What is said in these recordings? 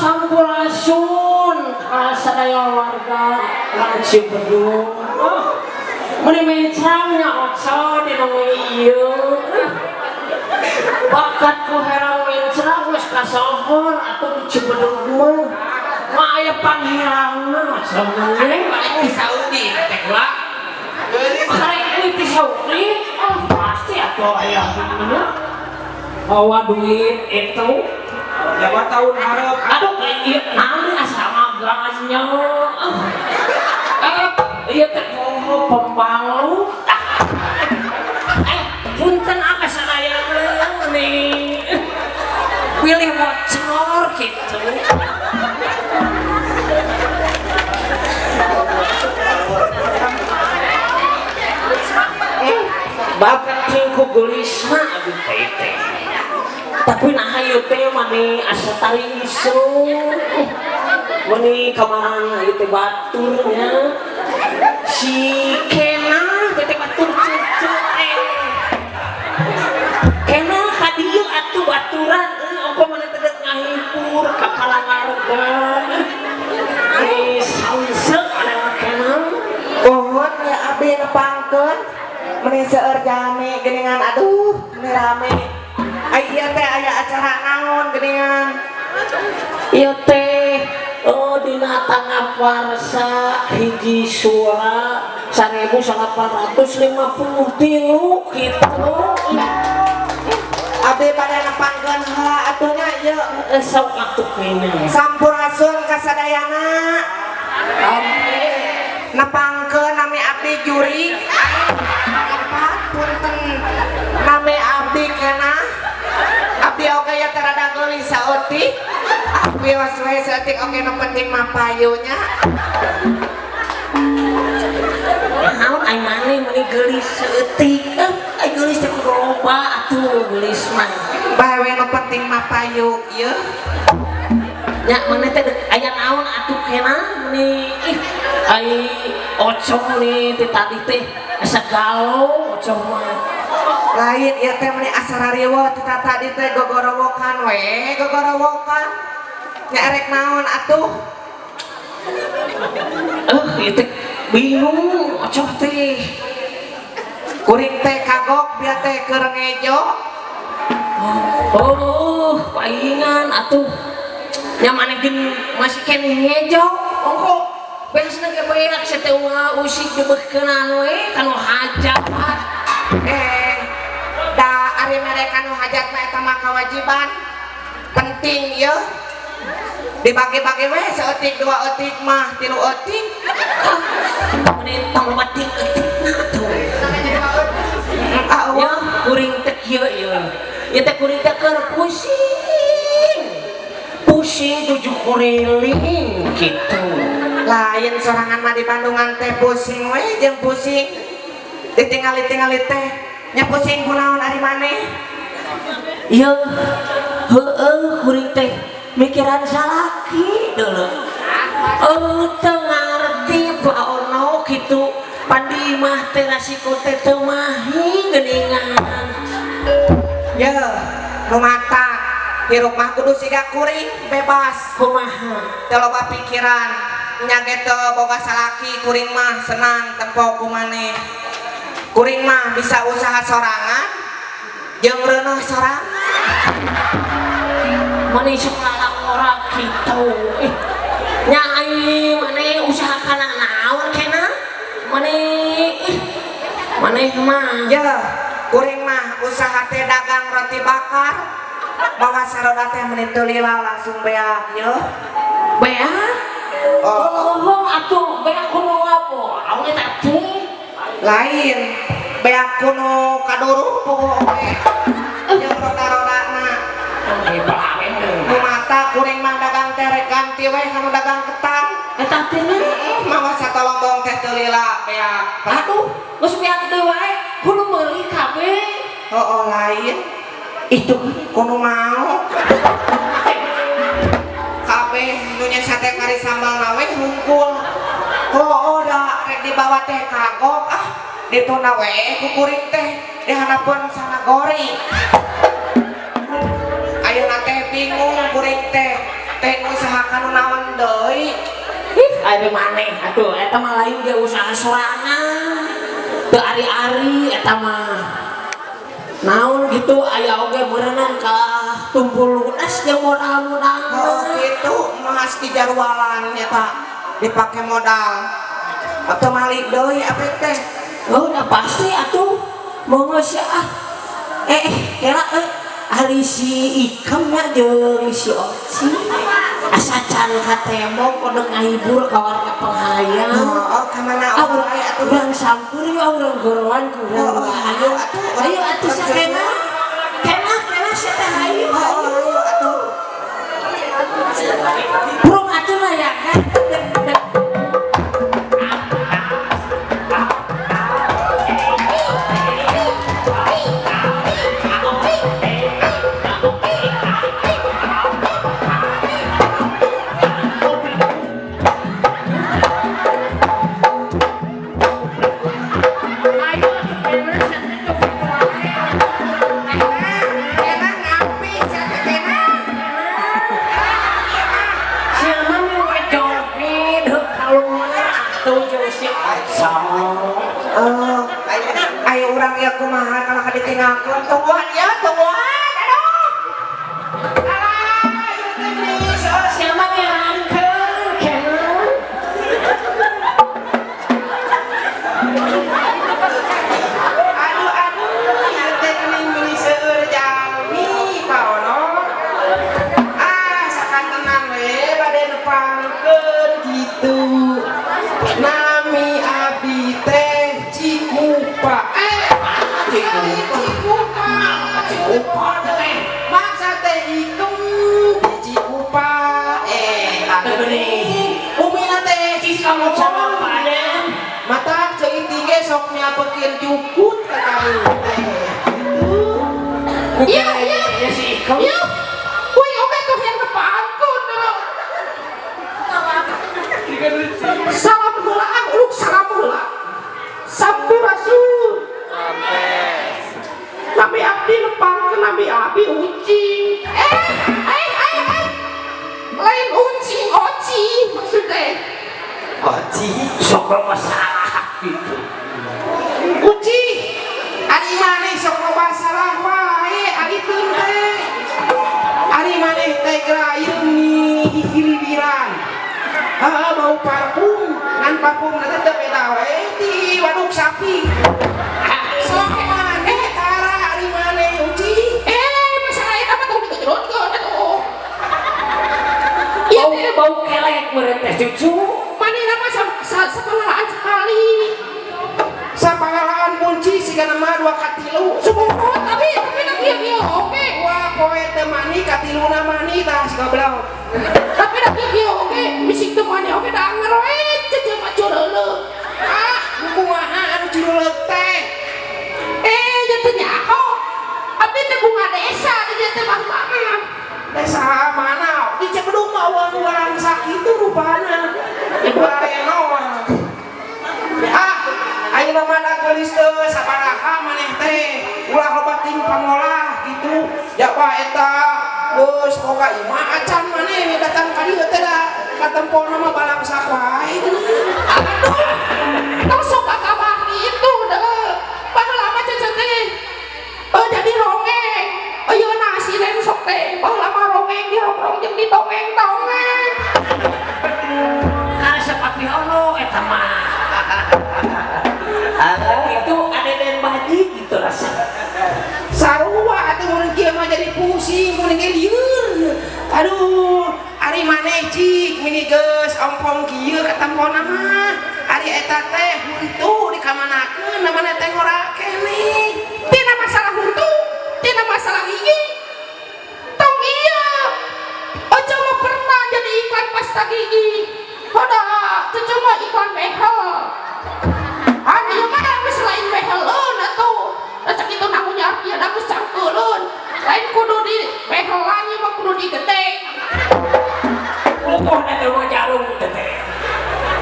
Sampurasun sadaya warga langsung bedung meni mencangnya otso di nongi ieu bakat ku herang mencang geus kasohor atuh di Cibedung mah aya panghirangna sampeyan di Saudi teh gua karek di Saudi pasti atuh aya bener bawa duit itu jawa tahun harap aduh iya nanti asal maganya iya teh pembalut punten apa sadaya nih pilih bocor gitu bakat tingku gelisna abis teh tapi nah ayo teh mani asa tali isu mani kamaran ieu teh baturnya si Kena teh batur cucu Kena ka dieu atuh baturan engko mana teh ngahipur ka Palangarga sauseu anu Kena pohon ya abi nepangkeun meni seueur jami geuningan aduh meni rame. Iya teh aya acara naon geuningan. Ieu teh dina tangap warsa hiji Sura 1853 kitu. Abi pada nepangkeun heula atuhnya ieu Sok atuh kene. sampurasun ka sadayana. Abi nepangkeun nami abdi juri. Apa punten nami abdi kana. Abdi oge ya terada geulis saeutik. Abdi waswe saeutik oge nu penting mah payunya. Naon ai maneh meni geulis saeutik. Ai geulis teh kudu loba atuh geulis mah. Bae we nu penting mah payu ieu. Nya maneh teh aya naon atuh kena meni ai ocong ni teh tadi teh asa galau ocong mah. Lain ieu teh meni asara riweuh teh tadi teh gogorowokan we gogorowokan. Nya erek naon atuh? Ieu teh bingung ocong teh. Kuring teh kagok biar teh keur ngejo. Paingan atuh. Nya maneh gin masih keneh ngejo. Ongko beresna ge beak sateu usik dibeukeun we kanu hajat. Da ari mereka nu hajat mah eta mah kewajiban penting ya dibagi-bagi we saeutik 2 eutik mah 3 eutik Meni tong batik eutikna atuh. Allah Kuring teh ieu ieu teh kuring teh keur pusing 7 kuriling gitu. lain sorangan mah di Bandungan teh pusing we jeung pusing ditinggali-tingali teh nya pusing kunaon ari maneh Ieu heueuh kuring teh mikiran salaki deuleu. Teu ngarti paono kitu pandi mah teh rasiko teh teu mahi geuningan. ya nu mata hirup mah kudu siga kuring bebas Kumaha? teu loba pikiran nya ge teu boga salaki kuring mah senang tempo ku maneh kuring mah bisa usaha sorangan jeung reuneuh sorangan Mana sekolah orang gitu. Nyai mana usaha kana naon kena? Mana mah? Ya, kuring mah usaha teh dagang roti bakar. Bawa saroda teh menit teu lila langsung beak ye. Beak? Oh, atuh beak kuno apa? Awe tadi. Lain. Beak kuno kaduru pokoke. Jeung roda-rodana. Nu mata kuring mah dagang teh rek ganti we kanu dagang ketan. Eta teh Mawa satolombong teh teu lila beak. aduh, geus beak teu wae, kudu meuli kabeh. Oh, lain. Itu kudu mau. Kabeh nu nya sate kari sambal nawe hungkul. Da rek dibawa teh kagok dituna we ku kuring teh dihanapeun sanagori. Ayeuna teh bingung kuring teh ngusahakan naon deui. Ari maneh atuh eta mah lain ge usaha sorangan. Teu ari-ari eta mah. Naon gitu aya oge berenang ka tumpul lunas jeung modal-modal. Gitu mahas di jarwalan eta dipake modal. Atau malik deui apik teh. Udah pasti atuh monggo sia kira ari si Ikamnya jeung si Oci asa can ka tembok kodeng ngahibur ka warga penghayang. Ka mana urang atuh urang sampur ya urang gorowan kurang. Ayo atuh sakena. Kena sia teh hayu. Ayo atuh. Burung atuh layangan. Ayo urang ya kumaha kana kaditinggalkeun tungguan ya tungguan Siapa yang aduh ieu teh geuning meuli seueur jalmi paono sakantenan we bade nepangkeun kitu nami abdi teh Cikupa Cikupa teh maksa teh ikem di Cikupa umina teh kamu coba panen mata ceuing tinggi sok nyapekeun jukut ka kamu teh Iya si Ikam. Iya, kuy oke tuh yang nepangkeun salam heula uluk salam heula Sampurasun Nabi abdi nepangkeun Nabi abdi ucing lain ucing oci maksudnya Oci sok masalah gitu. uci ari maneh sok loba salah wae ari teu teh ari maneh teh geura ireng hilibiran bau parfum ngan parfum nanti teu beda wae ti waduk sapi sok maneh tara ari maneh uci masalah eta mah tong diturutkeun atuh Bau kelek meureun teh cucu. manehna mah sapangalaan sekali sapangalaan kunci sigana mah 2 ka 3 sumuhun tapi kieu oke wah poe teu mani ka 3 na mani tah goblok tapi kieu oke bisik teu mani oke da anger we cece mah cureuleuk kumaha anu cureuleuk teh nya teh nyaho abdi teh bunga desa di teh mah desa mana di Cibedung mah uang sakitu rupana bari naon ayeuna mah da geulis teu sabaraha maneh teh ulah loba ting pangolah gitu ya pa eta geus boga imah acan maneh datang ka dieu teh da katempona mah balangsak wae aduh tong sok kakabah gitu deh baheula mah cece teh jadi rongeng ayeuna aslinya sok teh baheula mah rongeng dongeng diobrol jeung ditongeng-tongeng. Karena sepapi ono eta mah. Itu ada dan baji gitu rasa. Sarua atuh mun kieu mah jadi pusing mun ge lieur. Aduh, ari maneh cik mini geus ompong kieu ka tempona mah. Ari eta teh huntu dikamanakeun namana teh ngora keneh. Tina masalah huntu, tina masalah gigi. Tong iya. Ojo mah pernah jadi iklan pasta gigi. Hoda, cucu mah iklan behel. Ani mah geus lain beheleun atuh. Rasa kitu namunya artinya geus cangkeulun. Lain kudu di behelan ieu mah kudu digede. Ukur na teh jarum teh.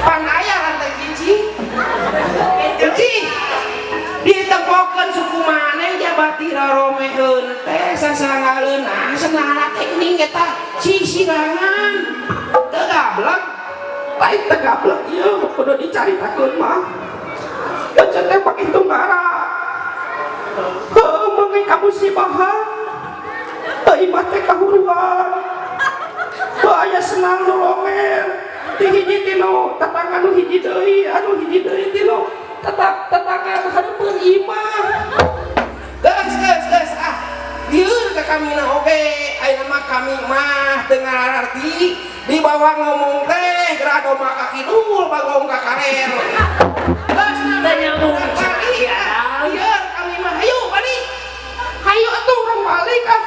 Pan aya rantai cici. Cici. Ditepokeun suku maneh jabati raromeheun teh sasangaleun nah senangna teknik eta sisirangan. Teu gablek. Lain teh gablek ieu kudu dicaritakeun mah. Baca teh pakai tunggara. Mengi kamusibahan. Imah teh kahuruan. Aya senang nolongen. Di hiji tino tetangga nu hiji deui, anu hiji deui tino tetangga hareupeun imah. Geus ah. Lieur ka kami na oge, ayeuna mah kami mah teu ngararti di bawah ngomong teh grado maka kidul bagong ka karer. Geus na nyambung lieur kami mah hayu balik. Hayu atuh urang balik ah.